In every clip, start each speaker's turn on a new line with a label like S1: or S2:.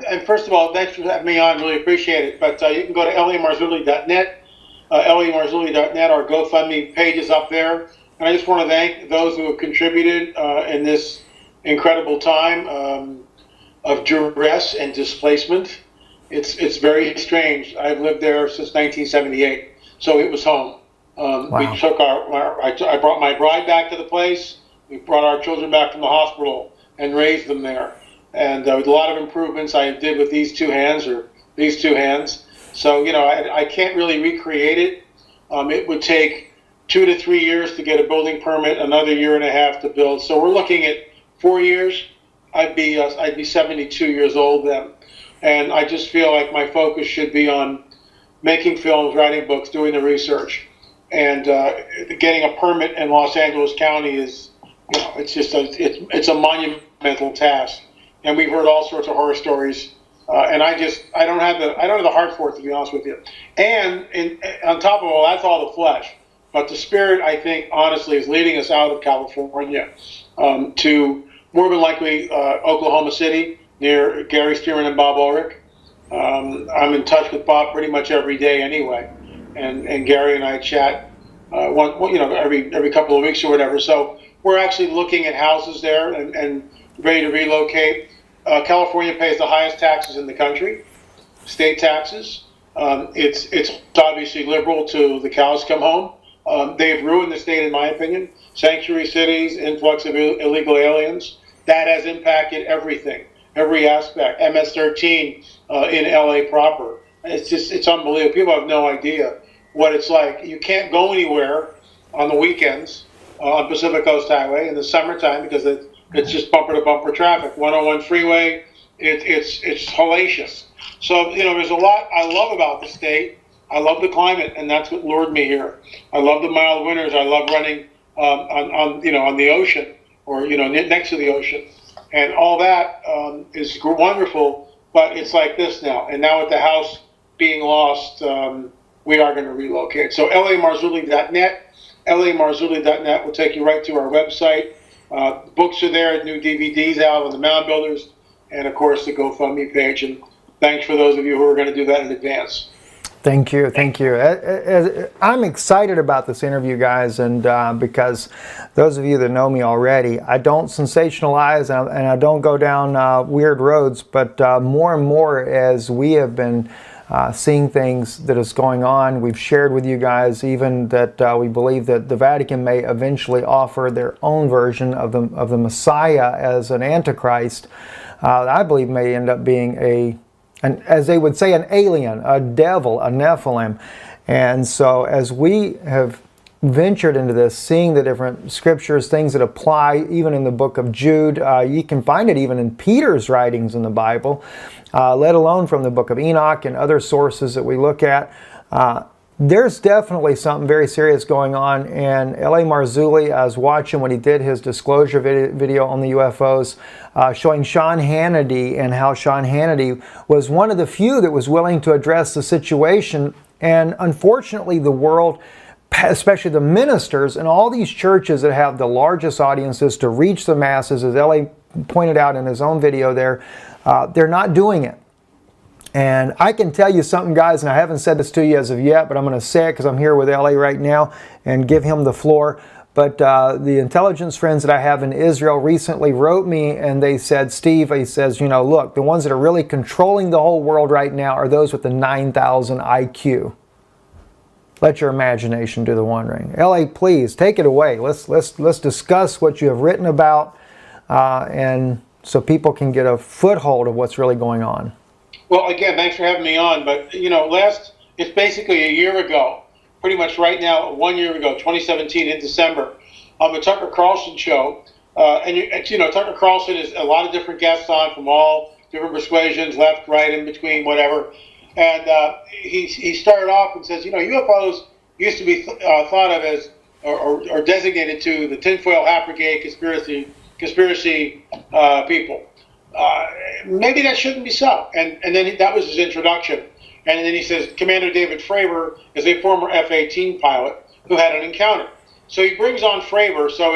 S1: and first of all, thanks for having me on. Really appreciate it. But you can go to lamarzulli.net, lamarzulli.net. Our GoFundMe page is up there. And I just want to thank those who have contributed in this incredible time of duress and displacement. It's very strange. I've lived there since 1978, so it was home.
S2: Wow.
S1: We took I brought my bride back to the place. We brought our children back from the hospital and raised them there. And with a lot of improvements I did with these two hands. So, I can't really recreate it. It would take 2 to 3 years to get a building permit, another year and a half to build. So we're looking at 4 years. I'd be 72 years old then. And I just feel like my focus should be on making films, writing books, doing the research. And getting a permit in Los Angeles County is, it's a monumental task. And we've heard all sorts of horror stories, and I don't have the heart for it, to be honest with you. And on top of all, that's all the flesh. But the spirit, I think, honestly, is leading us out of California to more than likely Oklahoma City, near Gary Stearman and Bob Ulrich. I'm in touch with Bob pretty much every day anyway, and Gary and I chat every couple of weeks or whatever. So we're actually looking at houses there and ready to relocate. California pays the highest taxes in the country, state taxes. It's obviously liberal till the cows come home. They've ruined the state, in my opinion. Sanctuary cities, influx of illegal aliens. That has impacted everything, every aspect. MS-13 in LA proper. It's unbelievable. People have no idea what it's like. You can't go anywhere on the weekends on Pacific Coast Highway in the summertime because it's just bumper to bumper traffic. 101 freeway, it's hellacious. So there's a lot I love about the state. I love the climate, and that's what lured me here. I love the mild winters. I love running on the ocean or next to the ocean, and all that is wonderful. But it's like this now, and now with the house being lost, we are going to relocate. So lamarzulli.net, lamarzulli.net will take you right to our website. Books are there, new DVDs out on the Mound Builders, and of course the GoFundMe page. And thanks for those of you who are going to do that in advance.
S2: Thank you. I'm excited about this interview, guys, and because those of you that know me already, I don't sensationalize and I don't go down weird roads, but more and more as we have been seeing things that is going on, we've shared with you guys even that we believe that the Vatican may eventually offer their own version of the Messiah as an Antichrist. I believe may end up being as they would say, an alien, a devil, a Nephilim. And so as we have ventured into this, seeing the different scriptures, things that apply, even in the book of Jude, you can find it even in Peter's writings in the Bible, let alone from the book of Enoch and other sources that we look at. There's definitely something very serious going on, and L.A. Marzulli, I was watching when he did his disclosure video on the UFOs, showing Sean Hannity and how Sean Hannity was one of the few that was willing to address the situation. And unfortunately, the world, especially the ministers and all these churches that have the largest audiences to reach the masses, as L.A. pointed out in his own video there, they're not doing it. And I can tell you something, guys, and I haven't said this to you as of yet, but I'm going to say it because I'm here with LA right now and give him the floor. But the intelligence friends that I have in Israel recently wrote me and they said, Steve, he says, look, the ones that are really controlling the whole world right now are those with the 9,000 IQ. Let your imagination do the wondering. LA, please take it away. Let's discuss what you have written about, and so people can get a foothold of what's really going on.
S1: Well, again, thanks for having me on. But, it's basically a year ago, pretty much right now, 1 year ago, 2017 in December, on the Tucker Carlson show. Tucker Carlson is a lot of different guests on from all different persuasions, left, right, in between, whatever. And he started off and says, UFOs used to be thought of as or designated to the tinfoil hat brigade conspiracy people. Maybe that shouldn't be so. And then that was his introduction. And then he says, Commander David Fravor is a former F-18 pilot who had an encounter. So he brings on Fravor. So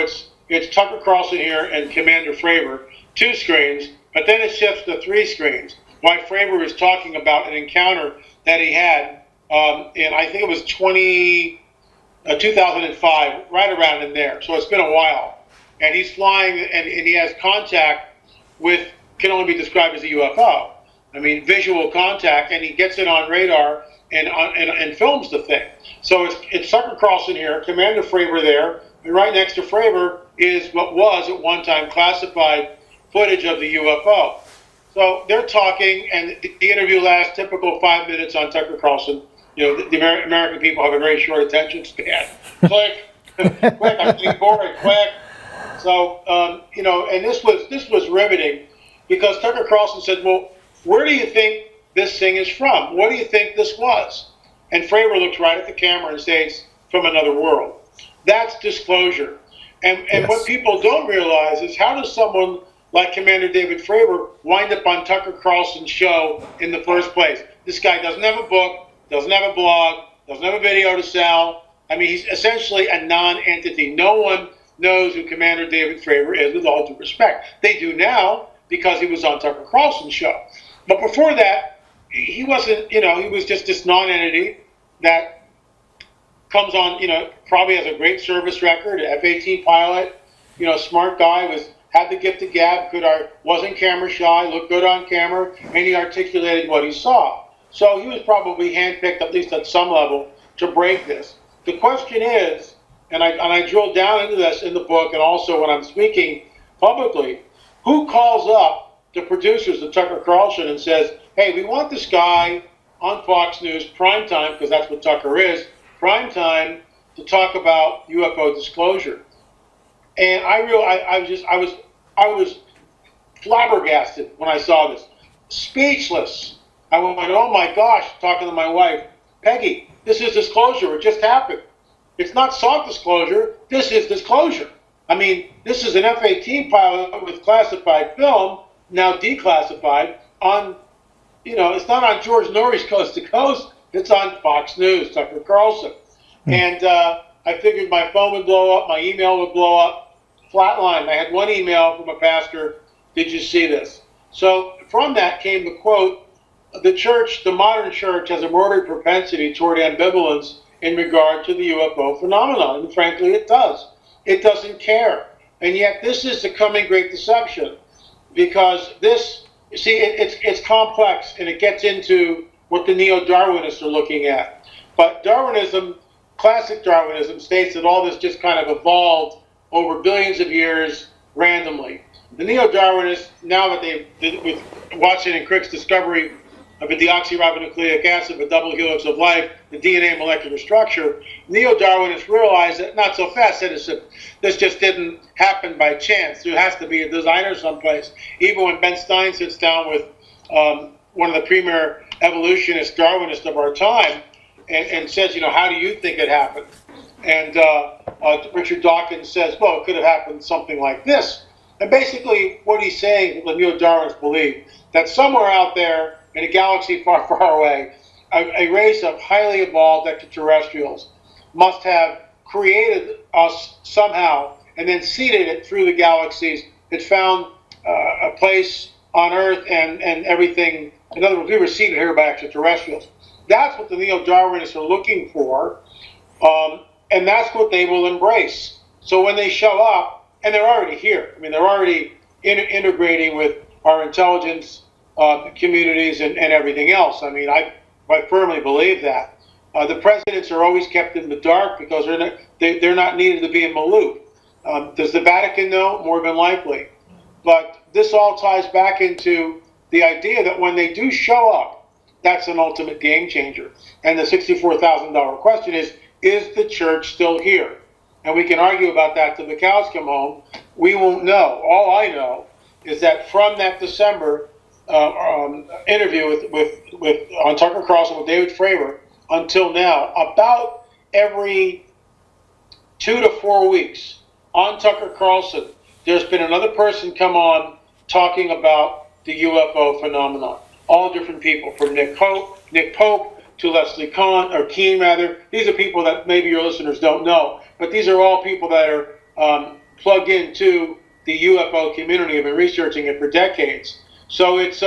S1: it's Tucker Carlson here and Commander Fravor, 2 screens, but then it shifts to 3 screens. why Fravor was talking about an encounter that he had in, I think it was 2005, right around in there. So it's been a while. And he's flying, and he has contact with, can only be described as a UFO. I mean, visual contact, and he gets it on radar and films the thing. So it's Tucker Carlson here, Commander Fravor there, and right next to Fravor is what was at one time classified footage of the UFO. So they're talking, and the interview lasts typical 5 minutes on Tucker Carlson. You know, the American people have a very short attention span. Click, quick, I'm getting bored, quick. So, you know, and this was riveting because Tucker Carlson said, well, where do you think this thing is from? What do you think this was? And Fravor looks right at the camera and says, from another world. That's disclosure. And
S2: Yes.
S1: what people don't realize is, how does someone like Commander David Fravor wind up on Tucker Carlson's show in the first place? This guy doesn't have a book, doesn't have a blog, doesn't have a video to sell. I mean, he's essentially a non-entity. No one knows who Commander David Fravor is, with all due respect. They do now because he was on Tucker Carlson's show. But before that, he wasn't, you know, he was just this non-entity that comes on, you know, probably has a great service record, an F-18 pilot, you know, smart guy, had the gift of gab, wasn't camera shy, looked good on camera, and he articulated what he saw. So he was probably handpicked, at least at some level, to break this. The question is, and I drilled down into this in the book and also when I'm speaking publicly, who calls up the producers of Tucker Carlson and says, hey, we want this guy on Fox News primetime, because that's what Tucker is, primetime, to talk about UFO disclosure. And I was flabbergasted when I saw this, speechless. I went, oh my gosh, talking to my wife, Peggy, this is disclosure. It just happened. It's not soft disclosure. This is disclosure. I mean, this is an F-18 pilot with classified film, now declassified, on, you know, it's not on George Norrie's Coast to Coast. It's on Fox News, Tucker Carlson. And I figured my phone would blow up, my email would blow up, flatline. I had one email from a pastor, did you see this? So from that came the quote, the church, the modern church, has a morbid propensity toward ambivalence in regard to the UFO phenomenon. And frankly, it does. It doesn't care. And yet this is the coming great deception, because this, you see, it's complex, and it gets into what the neo-Darwinists are looking at. But Darwinism, classic Darwinism, states that all this just kind of evolved over billions of years randomly. The neo-Darwinists, now that with Watson and Crick's discovery of a deoxyribonucleic acid, a double helix of life, the DNA molecular structure, neo-Darwinists realized that not so fast, citizen. This just didn't happen by chance. There has to be a designer someplace. Even when Ben Stein sits down with one of the premier evolutionists, Darwinists of our time, and says, you know, how do you think it happened? And Richard Dawkins says, well, it could have happened something like this. And basically what he's saying, the neo-Darwinists believe, that somewhere out there in a galaxy far, far away, a race of highly evolved extraterrestrials must have created us somehow and then seeded it through the galaxies. It found a place on Earth and everything. In other words, we were seeded here by extraterrestrials. That's what the neo-Darwinists are looking for, and that's what they will embrace. So when they show up, and they're already here, I mean, they're already integrating with our intelligence communities and everything else. I mean, I firmly believe that. The presidents are always kept in the dark because they're not needed to be in the loop. Does the Vatican know? More than likely. But this all ties back into the idea that when they do show up, that's an ultimate game changer. And the $64,000 question is the church still here? And we can argue about that till the cows come home. We won't know. All I know is that from that December interview with on Tucker Carlson with David Fravor until now, about every 2 to 4 weeks on Tucker Carlson, there's been another person come on talking about the UFO phenomenon. All different people, from Nick Pope to Leslie Keane rather. These are people that maybe your listeners don't know, but these are all people that are plugged into the UFO community, have been researching it for decades. So it's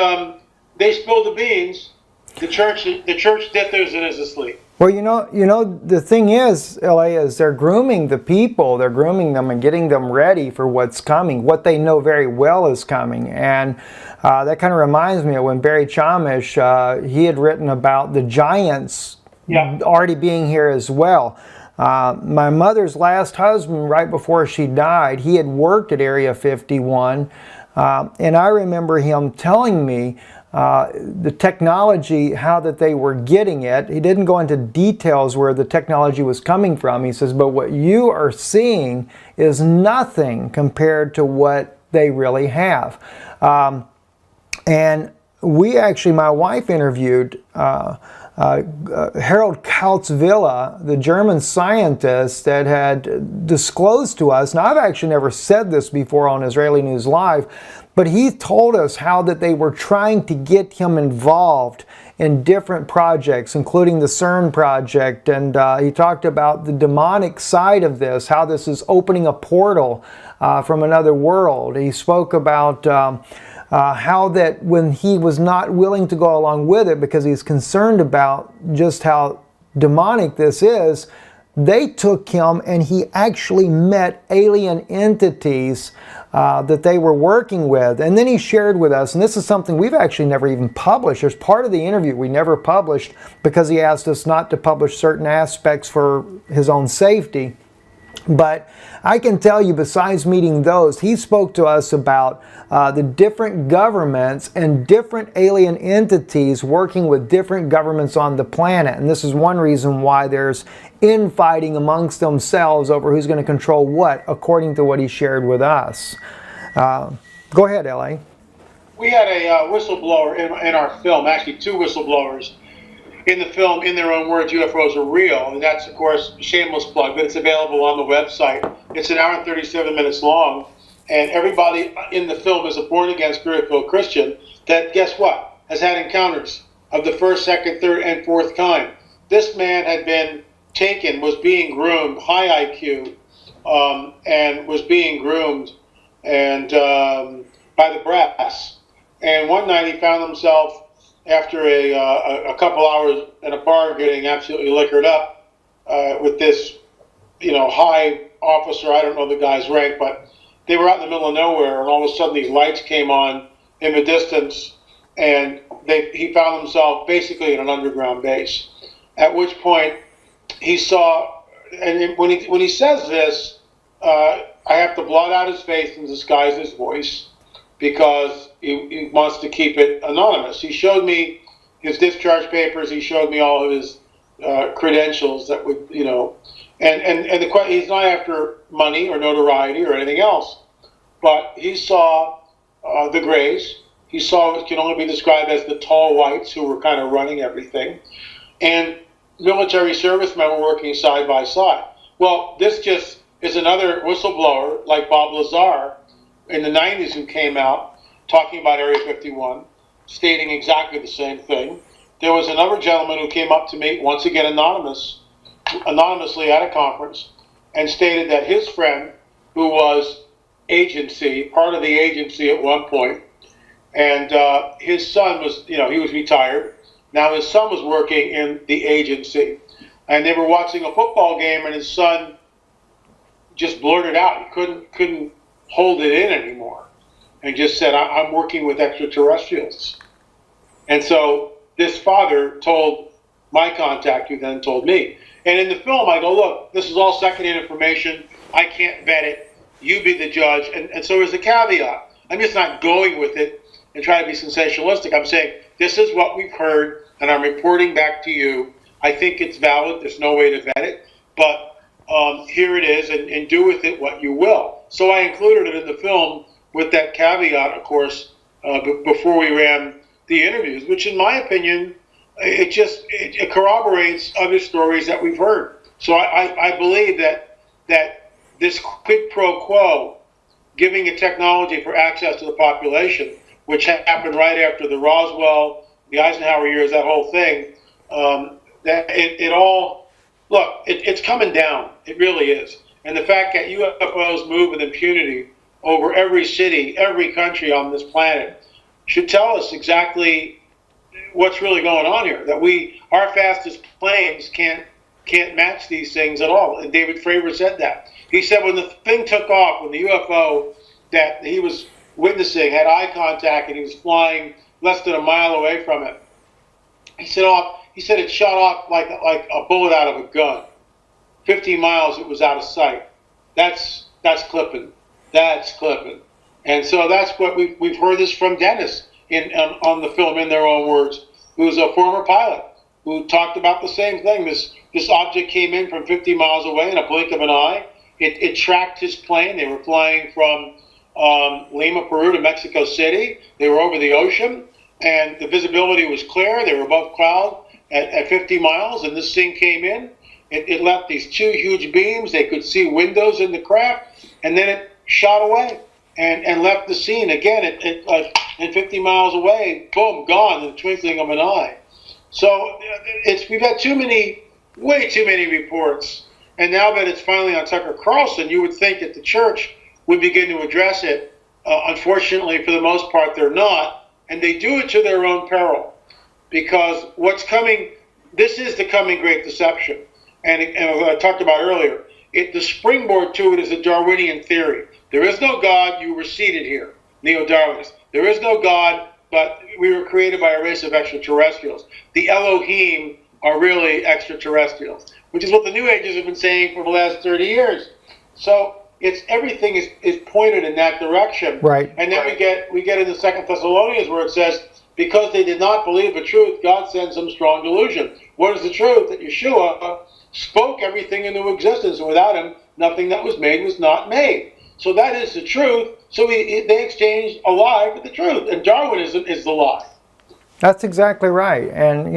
S1: they spilled the beans. The church did theirs and is asleep.
S2: Well, the thing is, LA, is they're grooming the people, they're grooming them and getting them ready for what's coming, what they know very well is coming. And that kind of reminds me of when Barry Chamish, he had written about the giants already being here as well. My mother's last husband, right before she died, he had worked at Area 51, and I remember him telling me the technology, how that they were getting it. He didn't go into details where the technology was coming from. He says, but what you are seeing is nothing compared to what they really have. And we actually, my wife interviewed Harold Kautzvilla, the German scientist that had disclosed to us, and I've actually never said this before on Israeli News Live, but he told us how that they were trying to get him involved in different projects, including the CERN project, and he talked about the demonic side of this, how this is opening a portal from another world. He spoke about how that when he was not willing to go along with it because he's concerned about just how demonic this is, they took him and he actually met alien entities that they were working with. And then he shared with us, and this is something we've actually never even published. There's part of the interview we never published because he asked us not to publish certain aspects for his own safety. But I can tell you, besides meeting those, he spoke to us about the different governments and different alien entities working with different governments on the planet. And this is one reason why there's infighting amongst themselves over who's going to control what, according to what he shared with us. Go ahead, L.A.
S1: We had a whistleblower in our film, actually two whistleblowers in the film, in their own words, UFOs are real. And that's, of course, a shameless plug, but it's available on the website. It's an hour and 37 minutes long. And everybody in the film is a born-again, spirit-filled Christian that, guess what, has had encounters of the first, second, third, and fourth kind. This man had been taken, was being groomed, high IQ, and was being groomed and by the brass. And one night he found himself, after a couple hours in a bar getting absolutely liquored up with this, high officer, I don't know the guy's rank, but they were out in the middle of nowhere, and all of a sudden these lights came on in the distance, and he found himself basically in an underground base. At which point he saw, and when he says this, I have to blot out his face and disguise his voice because he wants to keep it anonymous. He showed me his discharge papers. He showed me all of his credentials that would, and he's not after money or notoriety or anything else, but he saw the Greys. He saw what can only be described as the tall whites who were kind of running everything, and military servicemen were working side by side. Well, this just is another whistleblower like Bob Lazar in the 90s who came out talking about Area 51, stating exactly the same thing. There was another gentleman who came up to me, once again anonymously at a conference, and stated that his friend, who was part of the agency at one point, and his son was, he was retired. Now his son was working in the agency, and they were watching a football game, and his son just blurted out. He couldn't hold it in anymore, and just said, I'm working with extraterrestrials. And so this father told my contact, who then told me. And in the film, I go, look, this is all secondhand information. I can't vet it. You be the judge. And so there's a caveat. I'm just not going with it and trying to be sensationalistic. I'm saying, this is what we've heard, and I'm reporting back to you. I think it's valid. There's no way to vet it. But here it is, and do with it what you will. So I included it in the film with that caveat, of course, before we ran the interviews, which in my opinion, it corroborates other stories that we've heard. So I believe that this quid pro quo, giving a technology for access to the population, which happened right after the Roswell, the Eisenhower years, that whole thing, it's coming down. It really is. And the fact that UFOs move with impunity over every city, every country on this planet should tell us exactly what's really going on here. That our fastest planes can't match these things at all. And David Fravor said that. He said when the thing took off, when the UFO that he was witnessing had eye contact and he was flying less than a mile away from it, he said it shot off like a bullet out of a gun. 50 miles, it was out of sight. That's clipping. That's clipping. And so that's what we've heard this from Dennis on the film, in their own words, who's a former pilot, who talked about the same thing. This object came in from 50 miles away in a blink of an eye. It tracked his plane. They were flying from Lima, Peru to Mexico City. They were over the ocean, and the visibility was clear. They were above cloud at 50 miles, and this thing came in. It left these two huge beams. They could see windows in the craft, and then it shot away and left the scene. Again, and 50 miles away, boom, gone in the twinkling of an eye. So we've had way too many reports. And now that it's finally on Tucker Carlson, you would think that the church would begin to address it. Unfortunately, for the most part, they're not. And they do it to their own peril. Because what's coming, this is the coming great deception. And I talked about earlier, the springboard to it is a Darwinian theory. There is no God, you were seated here, neo-Darwinists. There is no God, but we were created by a race of extraterrestrials. The Elohim are really extraterrestrials, which is what the New Agers have been saying for the last 30 years. So everything is pointed in that direction.
S2: Right.
S1: And then we get into 2 Thessalonians where it says, because they did not believe the truth, God sends them strong delusion. What is the truth? That Yeshua spoke everything into existence, and without him, nothing that was made was not made. So that is the truth. So they exchanged a lie for the truth, and Darwinism is the lie.
S2: That's exactly right. And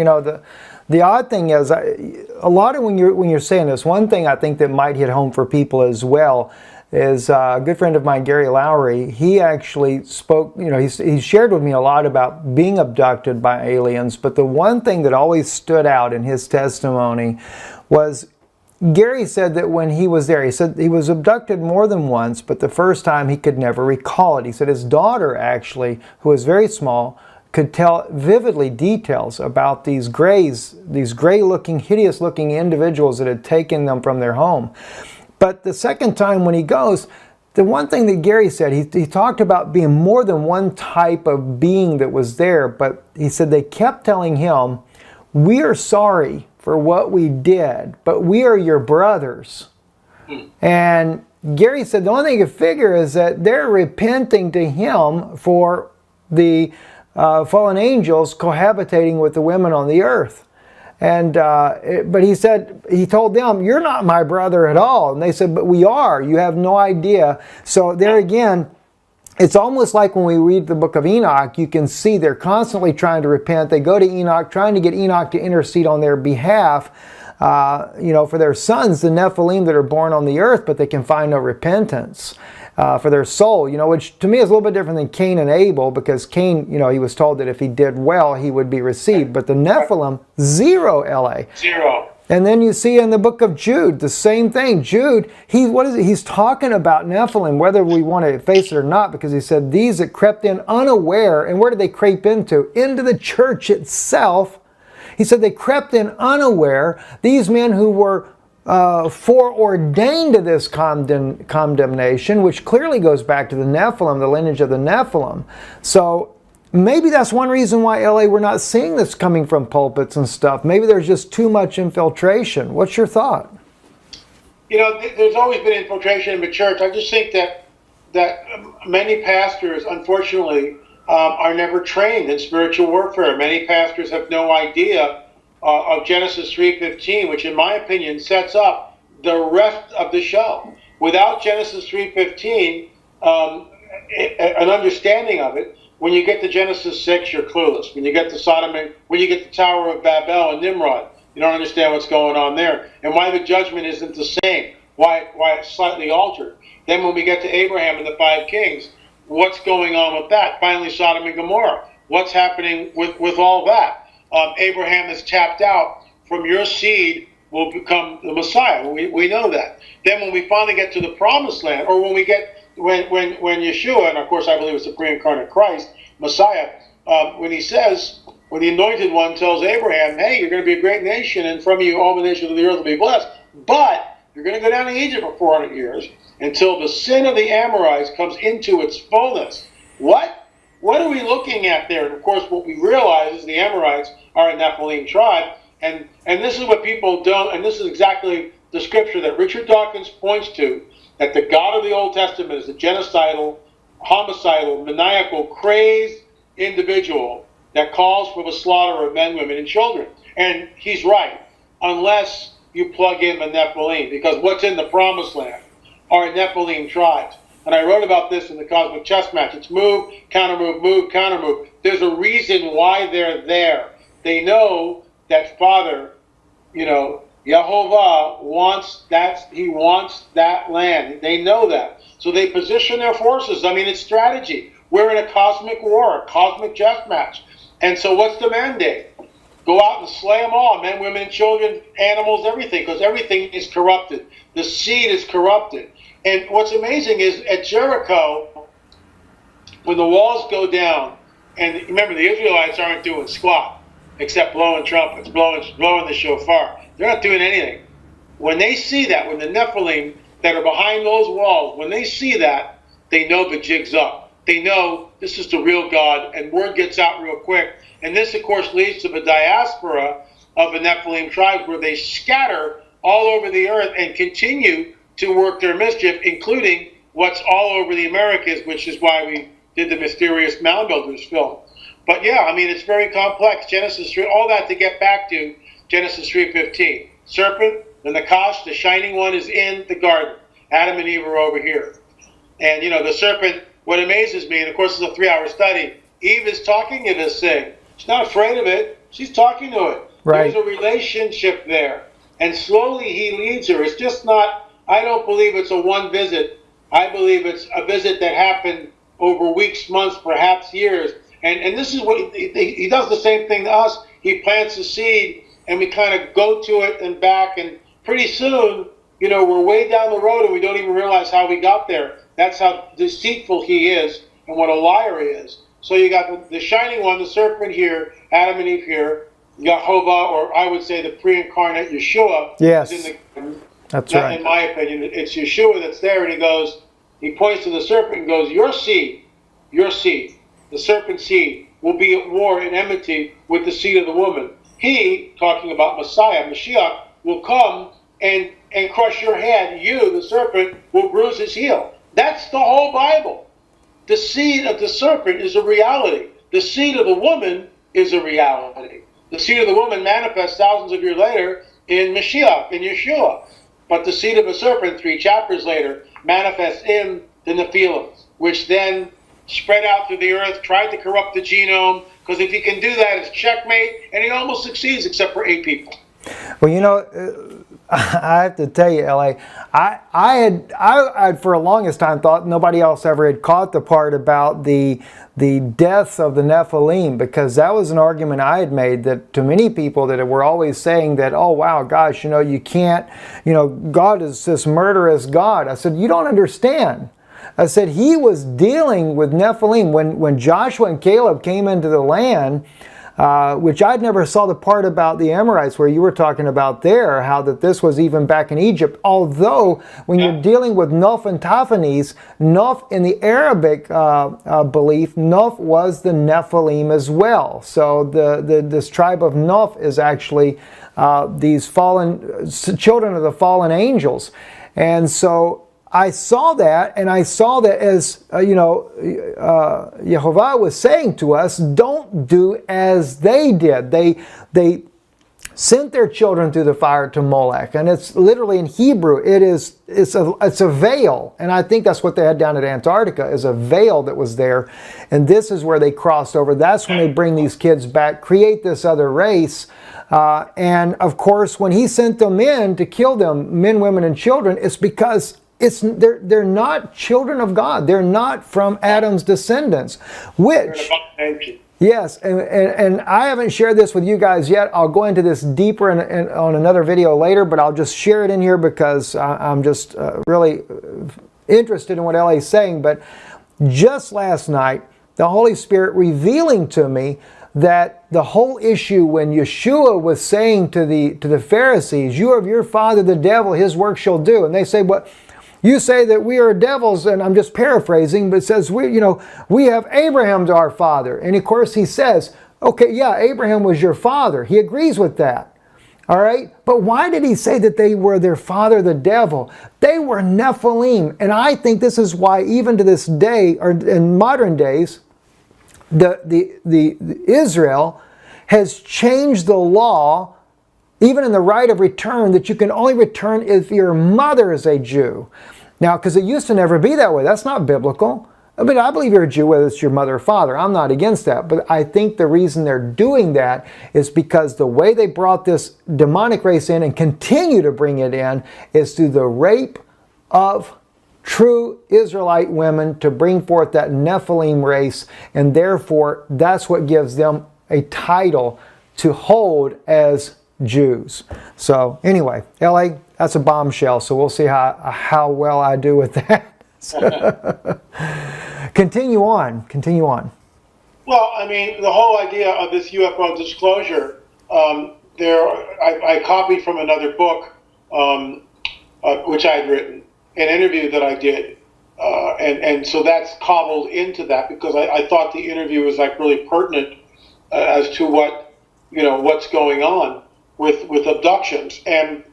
S2: the odd thing is, a lot of when you're saying this, one thing I think that might hit home for people as well is a good friend of mine, Gary Lowry. He actually spoke. He shared with me a lot about being abducted by aliens. But the one thing that always stood out in his testimony was, Gary said that when he was there, he said he was abducted more than once, but the first time he could never recall it. He said his daughter actually, who was very small, could tell vividly details about these gray-looking, hideous-looking individuals that had taken them from their home. But the second time when he goes, the one thing that Gary said, he talked about being more than one type of being that was there, but he said they kept telling him, "We are sorry for what we did, but we are your brothers." And Gary said the only thing he could figure is that they're repenting to him for the fallen angels cohabitating with the women on the earth. And but he said, he told them, "You're not my brother at all." And they said, "But we are. You have no idea." So there again, it's almost like when we read the book of Enoch, you can see they're constantly trying to repent. They go to Enoch, trying to get Enoch to intercede on their behalf, for their sons, the Nephilim that are born on the earth, but they can find no repentance for their soul, which to me is a little bit different than Cain and Abel, because Cain, he was told that if he did well, he would be received. But the Nephilim, zero LA.
S1: Zero.
S2: And then you see in the book of Jude, the same thing. Jude, he's talking about Nephilim, whether we want to face it or not, because he said these that crept in unaware, and where did they creep into? Into the church itself. He said they crept in unaware, these men who were foreordained to this condemnation, which clearly goes back to the Nephilim, the lineage of the Nephilim. So maybe that's one reason why LA we're not seeing this coming from pulpits and stuff. Maybe there's just too much infiltration. What's your thought?
S1: There's always been infiltration in the church. I just think that many pastors, unfortunately, are never trained in spiritual warfare. Many pastors have no idea of Genesis 3:15, which in my opinion sets up the rest of the show. Without Genesis 3:15, an understanding of it, when you get to Genesis 6, you're clueless. When you get to Sodom, when you get to Tower of Babel and Nimrod, you don't understand what's going on there, and why the judgment isn't the same, why it's slightly altered. Then when we get to Abraham and the 5 kings, what's going on with that? Finally, Sodom and Gomorrah. What's happening with all that? Abraham is tapped out. From your seed will become the Messiah. We know that. Then when we finally get to the Promised Land, or when Yeshua, and of course I believe it's the pre-incarnate Christ, Messiah, when he says, where the Anointed One tells Abraham, hey, you're going to be a great nation, and from you all the nations of the earth will be blessed. But you're going to go down to Egypt for 400 years until the sin of the Amorites comes into its fullness. What? What are we looking at there? And of course, what we realize is the Amorites are a Nephilim tribe, and this is what people don't, and this is exactly the scripture that Richard Dawkins points to, that the God of the Old Testament is a genocidal, homicidal, maniacal, crazed individual that calls for the slaughter of men, women, and children. And he's right, unless you plug in the Nephilim, because what's in the Promised Land are Nephilim tribes. And I wrote about this in the Cosmic Chess Match. It's move, counter move, counter move. There's a reason why they're there. They know that Father, Yehovah wants that. He wants that land. They know that. So they position their forces. I mean, it's strategy. We're in a cosmic war, a cosmic chess match. And so what's the mandate? Go out and slay them all, men, women, children, animals, everything, because everything is corrupted. The seed is corrupted. And what's amazing is at Jericho, when the walls go down, and remember, the Israelites aren't doing squat, except blowing trumpets, blowing the shofar. They're not doing anything. When they see that, when the Nephilim that are behind those walls, when they see that, they know the jig's up. They know this is the real God, and word gets out real quick. And this, of course, leads to the diaspora of the Nephilim tribes, where they scatter all over the earth and continue to work their mischief, including what's all over the Americas, which is why we did the Mysterious Mound Builders film. But yeah, I mean, it's very complex. Genesis 3, all that to get back to Genesis 3:15. Serpent, the Nakash, the shining one, is in the garden. Adam and Eve are over here. And, the serpent, what amazes me, and of course it's a 3-hour study, Eve is talking to this thing. She's not afraid of it. She's talking to it. Right. There's a relationship there. And slowly he leads her. It's just not, I don't believe it's a one visit. I believe it's a visit that happened over weeks, months, perhaps years. And this is what he does, the same thing to us. He plants a seed, and we kind of go to it and back, and pretty soon, we're way down the road and we don't even realize how we got there. That's how deceitful he is and what a liar he is. So you got the shining one, the serpent here, Adam and Eve here, Yehovah, or I would say the pre-incarnate Yeshua.
S2: Yes,
S1: that's right. In my opinion, it's Yeshua that's there, and he points to the serpent and goes, your seed, the serpent's seed, will be at war and enmity with the seed of the woman. He, talking about Messiah, Mashiach, will come and crush your head. You, the serpent, will bruise his heel. That's the whole Bible. The seed of the serpent is a reality. The seed of the woman is a reality. The seed of the woman manifests thousands of years later in Mashiach, in Yeshua. But the seed of the serpent, 3 chapters later, manifests in the Nephilim, which then spread out through the earth, tried to corrupt the genome, because if he can do that, it's checkmate, and he almost succeeds, except for 8 people.
S2: Well, I have to tell you, L.A., I had for the longest time thought nobody else ever had caught the part about the deaths of the Nephilim, because that was an argument I had made that to many people that were always saying that, oh wow, gosh, you can't, God is this murderous God. I said, you don't understand. I said, he was dealing with Nephilim when Joshua and Caleb came into the land, which I'd never saw the part about the Amorites where you were talking about there, how that this was even back in Egypt. Although when you're dealing with Noph and Taphanes, Noph in the Arabic belief, Noph was the Nephilim as well. So this tribe of Noph is actually these fallen children of the fallen angels. And so I saw that, and I saw that as, Yehovah was saying to us, don't do as they did. They sent their children through the fire to Molech, and it's literally in Hebrew, it's a veil, and I think that's what they had down at Antarctica, is a veil that was there, and this is where they crossed over. That's when they bring these kids back, create this other race, and of course, when he sent them in to kill them, men, women, and children, it's because they're not children of God. They're not from Adam's descendants, which, yes, and I haven't shared this with you guys yet. I'll go into this deeper on another video later, but I'll just share it in here because I'm just really interested in what LA is saying. But just last night, the Holy Spirit revealing to me that the whole issue when Yeshua was saying to the Pharisees, "You of your father the devil, his work shall do," and they say, "What? You say that we are devils," and I'm just paraphrasing, but it says we have Abraham to our father, and of course he says, "Okay, yeah, Abraham was your father." He agrees with that. All right, but why did he say that they were their father the devil? They were Nephilim, and I think this is why even to this day, or in modern days, the Israel has changed the law, even in the right of return, that you can only return if your mother is a Jew. Now, because it used to never be that way. That's not biblical. I mean, I believe you're a Jew whether it's your mother or father. I'm not against that. But I think the reason they're doing that is because the way they brought this demonic race in and continue to bring it in is through the rape of true Israelite women to bring forth that Nephilim race. And therefore, that's what gives them a title to hold as Jews. So anyway, LA, that's a bombshell. So we'll see how well I do with that. Continue on.
S1: Well, I mean, the whole idea of this UFO disclosure, I copied from another book, which I had written, an interview that I did. And so that's cobbled into that because I thought the interview was like really pertinent as to what's going on with abductions. And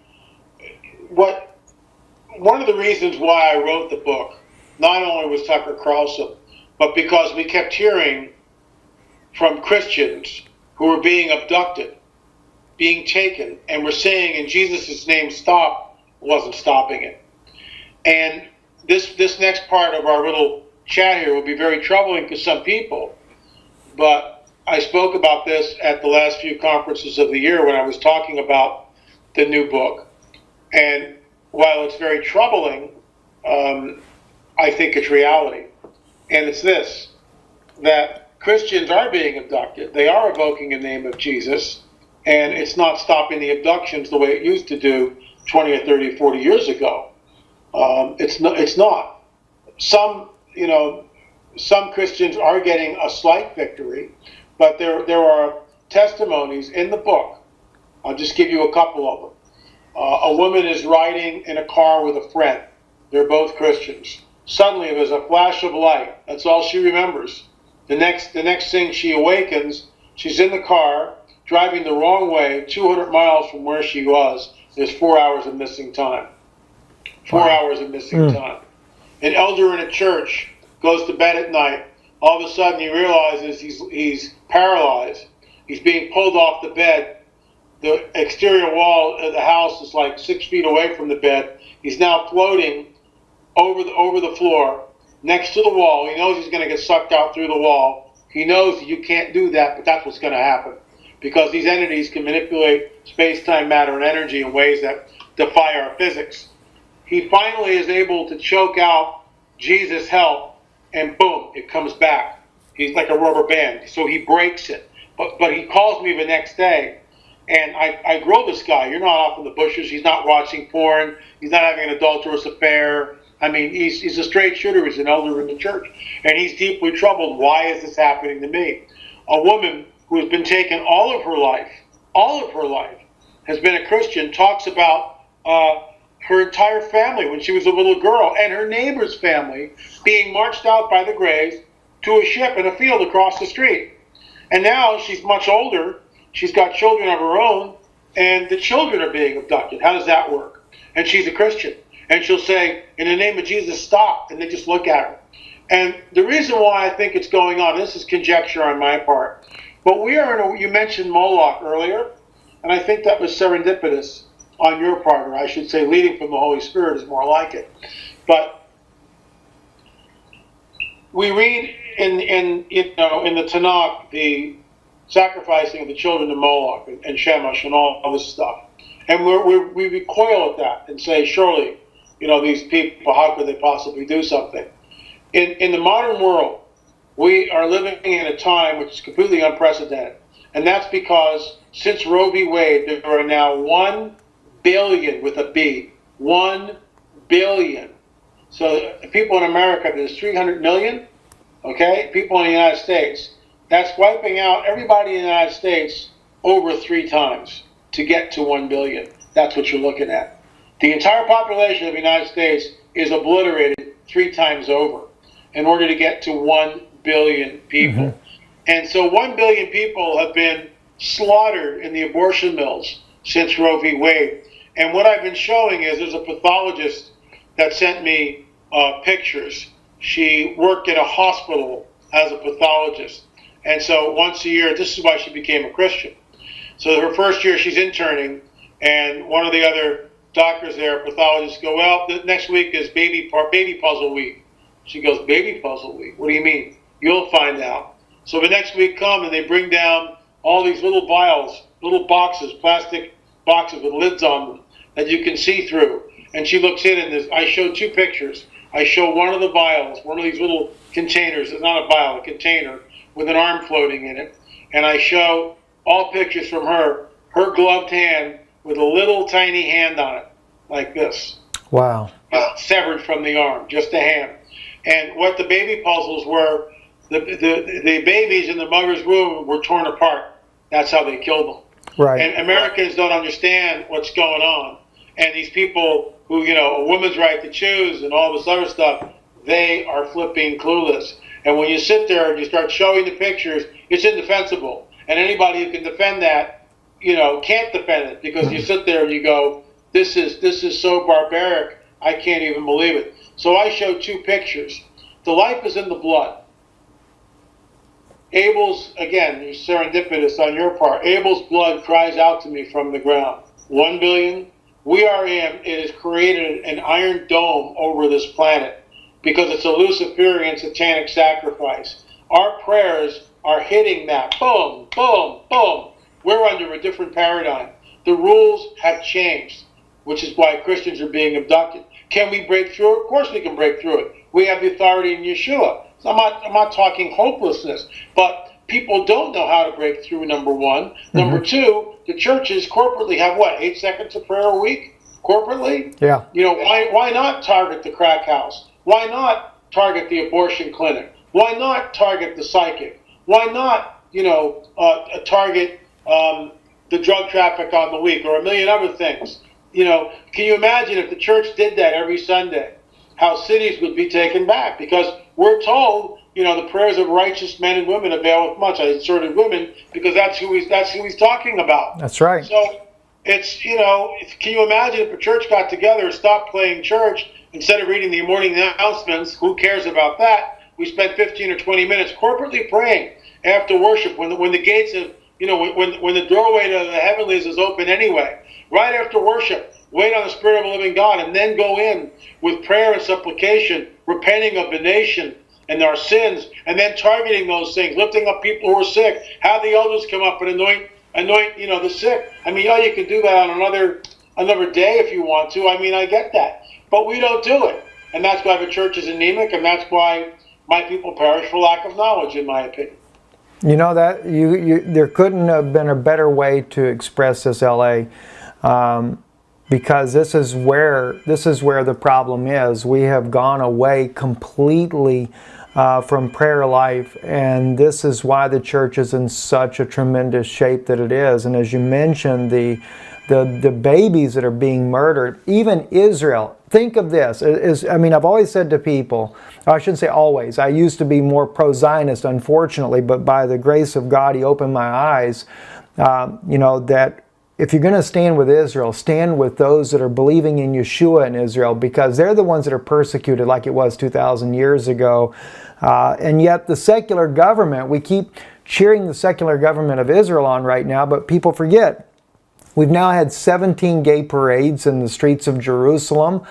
S1: one of the reasons why I wrote the book, not only was Tucker Carlson, but because we kept hearing from Christians who were being abducted, being taken, and were saying in Jesus' name, stop, wasn't stopping it. And this next part of our little chat here will be very troubling to some people, but I spoke about this at the last few conferences of the year when I was talking about the new book. And while it's very troubling, I think it's reality. And it's this, that Christians are being abducted. They are evoking the name of Jesus, and it's not stopping the abductions the way it used to do 20 or 30, 40 years ago. It's not. Some Christians are getting a slight victory, but there are testimonies in the book. I'll just give you a couple of them. A woman is riding in a car with a friend. They're both Christians. Suddenly there's a flash of light. That's all she remembers. The next thing she awakens, she's in the car, driving the wrong way, 200 miles from where she was. There's 4 hours of missing time. 4 hours of missing time. An elder in a church goes to bed at night. All of a sudden he realizes he's paralyzed. He's being pulled off the bed. The exterior wall of the house is like 6 feet away from the bed. He's now floating over the floor next to the wall. He knows he's going to get sucked out through the wall. He knows you can't do that, but that's what's going to happen because these entities can manipulate space, time, matter, and energy in ways that defy our physics. He finally is able to choke out Jesus' help, and boom, it comes back. He's like a rubber band, so he breaks it. But he calls me the next day, and I grow this guy. You're not off in the bushes. He's not watching porn. He's not having an adulterous affair. I mean, he's a straight shooter. He's an elder in the church, and he's deeply troubled. Why is this happening to me? A woman who has been taken all of her life, has been a Christian, talks about her entire family when she was a little girl and her neighbor's family being marched out by the Greys to a ship in a field across the street. And now she's much older. She's got children of her own, and the children are being abducted. How does that work? And she's a Christian. And she'll say, in the name of Jesus, stop. And they just look at her. And the reason why I think it's going on, this is conjecture on my part, but we are you mentioned Moloch earlier, and I think that was serendipitous on your part, or I should say leading from the Holy Spirit is more like it. But we read in the Tanakh the sacrificing of the children to Moloch and Shemesh and all this stuff. And we recoil at that and say, surely, these people, how could they possibly do something? In the modern world, we are living in a time which is completely unprecedented. And that's because since Roe v. Wade, there are now 1 billion with a B. 1 billion. So people in America, there's 300 million, okay? People in the United States, That's wiping out everybody in the United States over 3 times to get to 1 billion. That's what you're looking at. The entire population of the United States is obliterated 3 times over in order to get to 1 billion people. Mm-hmm. And so 1 billion people have been slaughtered in the abortion mills since Roe v. Wade. And what I've been showing is there's a pathologist that sent me pictures. She worked at a hospital as a pathologist. And so once a year, this is why she became a Christian. So her first year she's interning, and one of the other doctors there, pathologists, go, well, the next week is baby puzzle week. She goes, baby puzzle week? What do you mean? You'll find out. So the next week come and they bring down all these little vials, little boxes, plastic boxes with lids on them that you can see through. And she looks in and I show 2 pictures. I show one of the vials, one of these little containers. It's not a vial, a container with an arm floating in it. And I show all pictures from her gloved hand with a little tiny hand on it, like this.
S2: Wow.
S1: Severed from the arm, just a hand. And what the baby puzzles were, the babies in the mother's womb were torn apart. That's how they killed them.
S2: Right.
S1: And Americans don't understand what's going on. And these people who, a woman's right to choose and all this other stuff, they are flipping clueless. And when you sit there and you start showing the pictures, it's indefensible. And anybody who can defend that, can't defend it, because you sit there and you go, this is so barbaric, I can't even believe it. So I show 2 pictures. The life is in the blood. Abel's, again, serendipitous on your part, Abel's blood cries out to me from the ground. 1 billion. It has created an iron dome over this planet because it's a Luciferian satanic sacrifice. Our prayers are hitting that. Boom, boom, boom. We're under a different paradigm. The rules have changed, which is why Christians are being abducted. Can we break through it? Of course we can break through it. We have the authority in Yeshua. So I'm not talking hopelessness, but people don't know how to break through, number one. Number two, the churches corporately have 8 seconds of prayer a week? Corporately?
S2: Yeah.
S1: Why not target the crack house? Why not target the abortion clinic? Why not target the psychic? Why not, target the drug traffic on the week, or a million other things? Can you imagine if the church did that every Sunday, how cities would be taken back? Because we're told, the prayers of righteous men and women availeth much. I inserted women because that's who he's talking about.
S2: That's right.
S1: So it's, can you imagine if a church got together, stopped playing church, instead of reading the morning announcements? Who cares about that? We spent 15 or 20 minutes corporately praying after worship when the gates of, when the doorway to the heavenlies is open anyway. Right after worship, wait on the Spirit of the living God, and then go in with prayer and supplication, repenting of the nation and our sins, and then targeting those things, lifting up people who are sick. Have the elders come up and anoint the sick. You can do that on another day if you want to. I get that, but we don't do it, and that's why the church is anemic, and that's why my people perish for lack of knowledge, in my opinion.
S2: That there couldn't have been a better way to express this, LA. Because this is where the problem is. We have gone away completely from prayer life, and this is why the church is in such a tremendous shape that it is. And as you mentioned, the babies that are being murdered, even Israel. Think of this. I've always said to people, I shouldn't say always. I used to be more pro-Zionist, unfortunately, but by the grace of God, He opened my eyes. That if you're going to stand with Israel, stand with those that are believing in Yeshua in Israel, because they're the ones that are persecuted like it was 2,000 years ago. And yet the secular government, we keep cheering the secular government of Israel on right now, but people forget. We've now had 17 gay parades in the streets of Jerusalem.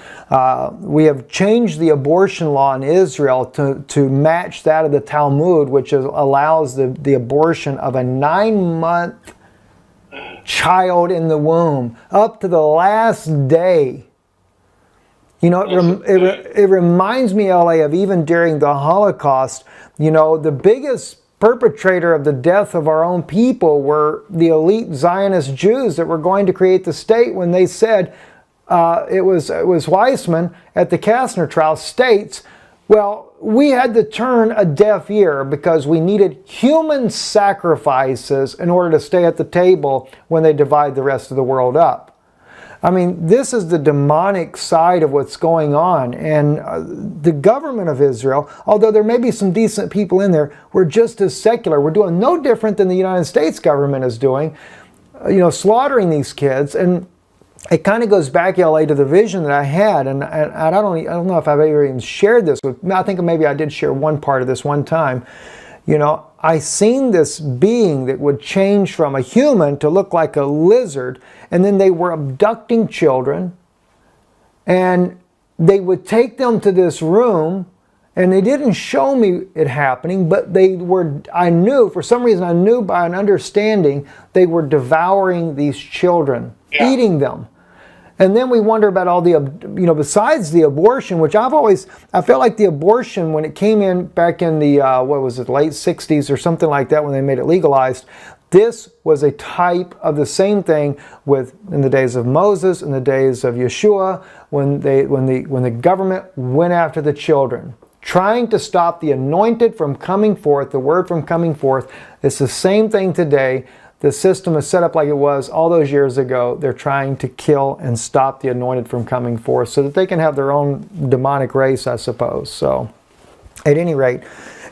S2: We have changed the abortion law in Israel to match that of the Talmud, which allows the abortion of a 9-month child in the womb up to the last day. It reminds me, LA, of even during the Holocaust, the biggest perpetrator of the death of our own people were the elite Zionist Jews that were going to create the state, when they said, it was Weizmann at the Kastner trial states, well, we had to turn a deaf ear because we needed human sacrifices in order to stay at the table when they divide the rest of the world up. I mean, this is the demonic side of what's going on. And the government of Israel, although there may be some decent people in there, we're just as secular. We're doing no different than the United States government is doing, slaughtering these kids. And it kind of goes back, LA, to the vision that I had. And I don't know if I've ever even shared this with, I think maybe I did share one part of this one time. I seen this being that would change from a human to look like a lizard, and then they were abducting children, and they would take them to this room, and they didn't show me it happening, but I knew, for some reason I knew by an understanding, they were devouring these children, eating them. And then we wonder about all the, besides the abortion, which I felt like the abortion, when it came in back in the, late 60s or something like that, when they made it legalized, this was a type of the same thing in the days of Moses, in the days of Yeshua, when the government went after the children, trying to stop the anointed from coming forth, the word from coming forth. It's the same thing today. The system is set up like it was all those years ago. They're trying to kill and stop the anointed from coming forth so that they can have their own demonic race, I suppose. So, at any rate,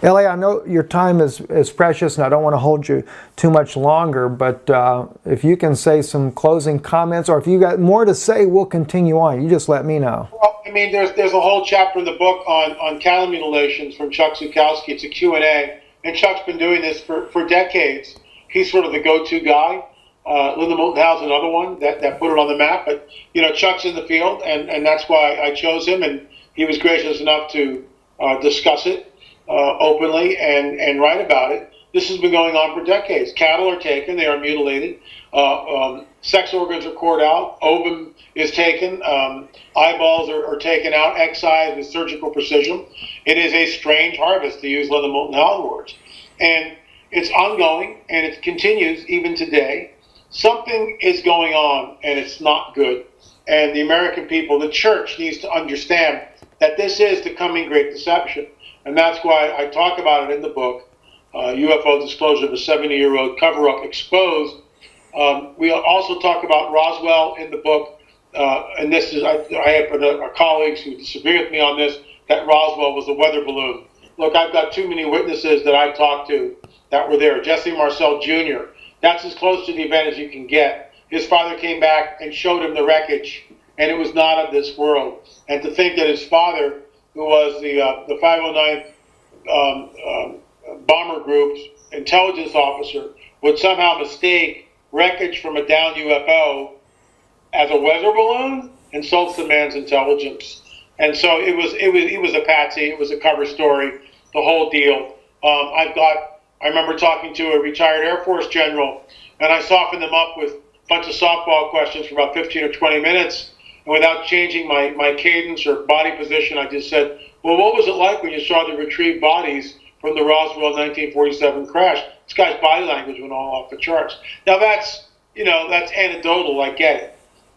S2: Ellie, I know your time is precious and I don't want to hold you too much longer, but if you can say some closing comments, or if you got more to say, we'll continue on. You just let me know.
S1: Well, I mean, there's a whole chapter in the book on cattle mutilations from Chuck Zukowski. It's a Q&A, and Chuck's been doing this for decades. He's sort of the go-to guy. Linda Moulton Howe's another one that put it on the map. But, Chuck's in the field, and that's why I chose him. And he was gracious enough to discuss it openly and write about it. This has been going on for decades. Cattle are taken. They are mutilated. Sex organs are cored out. Ovum is taken. Eyeballs are taken out, excised with surgical precision. It is a strange harvest, to use Linda Moulton Howe's words. And it's ongoing, and it continues even today. Something is going on, and it's not good. And the American people, the church, needs to understand that this is the coming great deception. And that's why I talk about it in the book, UFO Disclosure of a 70-Year-Old Cover-Up Exposed. We also talk about Roswell in the book, and this is, I have our colleagues who disagree with me on this, that Roswell was a weather balloon. Look, I've got too many witnesses that I've talked to that were there. Jesse Marcel Jr., that's as close to the event as you can get. His father came back and showed him the wreckage, and it was not of this world. And to think that his father, who was the 509 bomber group's intelligence officer, would somehow mistake wreckage from a downed UFO as a weather balloon, insults the man's intelligence. And so it was a patsy. It was a cover story, the whole deal. I remember talking to a retired Air Force general, and I softened them up with a bunch of softball questions for about 15 or 20 minutes. And without changing my cadence or body position, I just said, well, what was it like when you saw the retrieved bodies from the Roswell 1947 crash? This guy's body language went all off the charts. Now that's anecdotal, I get it.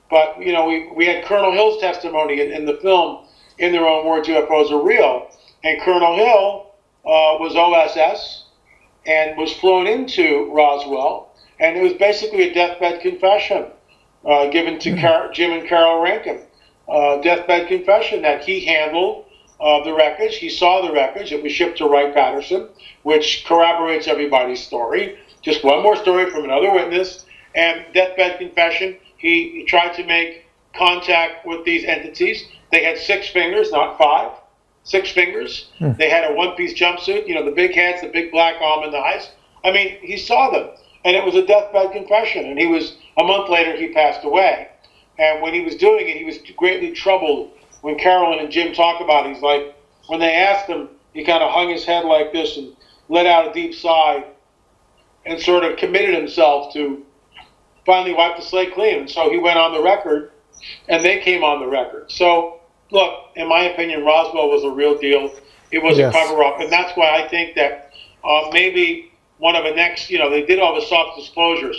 S1: But, we had Colonel Hill's testimony in the film, in their own words, UFOs are real. And Colonel Hill was OSS and was flown into Roswell, and it was basically a deathbed confession given to Jim and Carol Rankin. Deathbed confession that he handled the wreckage. He saw the wreckage. It was shipped to Wright-Patterson, which corroborates everybody's story. Just one more story from another witness. And deathbed confession, he tried to make contact with these entities. They had 6 fingers, not 5. 6 fingers. They had a one-piece jumpsuit, the big heads, the big black almond eyes. I mean, he saw them, and it was a deathbed confession. And a month later, he passed away. And when he was doing it, he was greatly troubled. When Carolyn and Jim talk about it, he's like, when they asked him, he kind of hung his head like this and let out a deep sigh and sort of committed himself to finally wipe the slate clean. And so he went on the record, and they came on the record. So, look, in my opinion, Roswell was a real deal. It was a cover-up, and that's why I think that maybe one of the next, they did all the soft disclosure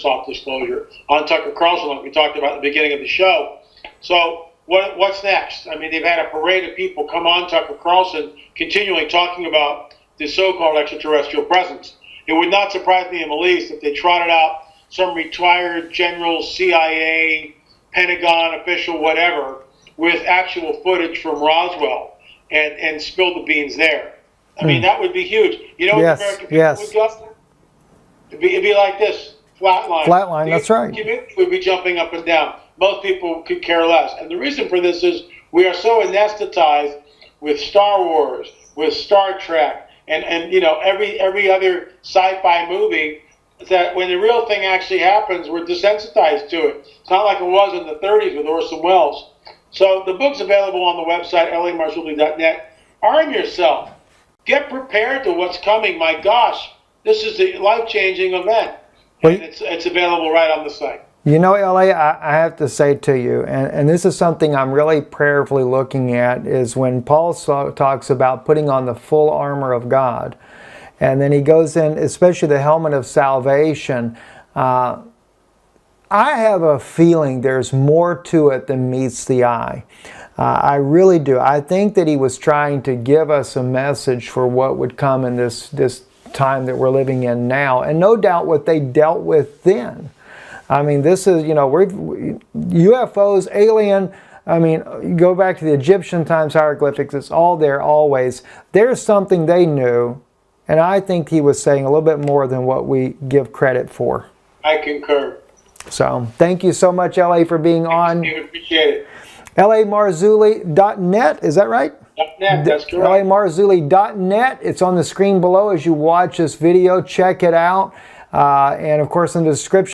S1: on Tucker Carlson, like we talked about at the beginning of the show. So what's next? I mean, they've had a parade of people come on Tucker Carlson continually talking about the so-called extraterrestrial presence. It would not surprise me in the least if they trotted out some retired general, CIA, Pentagon official, whatever, with actual footage from Roswell and spilled the beans there. I mean, that would be huge. You know what
S2: Yes,
S1: the American people
S2: yes.
S1: would go? It'd be like this, flatline.
S2: Flatline, that's right.
S1: The community would be jumping up and down. Most people could care less. And the reason for this is we are so anesthetized with Star Wars, with Star Trek, and you know, every other sci-fi movie, that when the real thing actually happens, we're desensitized to it. It's not like it was in the 30s with Orson Welles. So the book's available on the website, lamarzulli.net. Arm yourself. Get prepared to what's coming. My gosh, this is a life-changing event. And it's available right on the site.
S2: You know, LA, I have to say to you, and this is something I'm really prayerfully looking at, is when Paul talks about putting on the full armor of God. And then he goes in, especially the helmet of salvation. I have a feeling there's more to it than meets the eye. I really do. I think that he was trying to give us a message for what would come in this time that we're living in now. And no doubt what they dealt with then. I mean, this is, you know, UFOs, alien, I mean, you go back to the Egyptian times, hieroglyphics, it's all there always. There's something they knew, and I think he was saying a little bit more than what we give credit for.
S1: I concur.
S2: So, thank you so much, LA, for being on.
S1: I appreciate it.
S2: lamarzulli.net, is that right?
S1: .net, that's correct.
S2: lamarzulli.net. It's on the screen below as you watch this video. Check it out. And of course, in the description,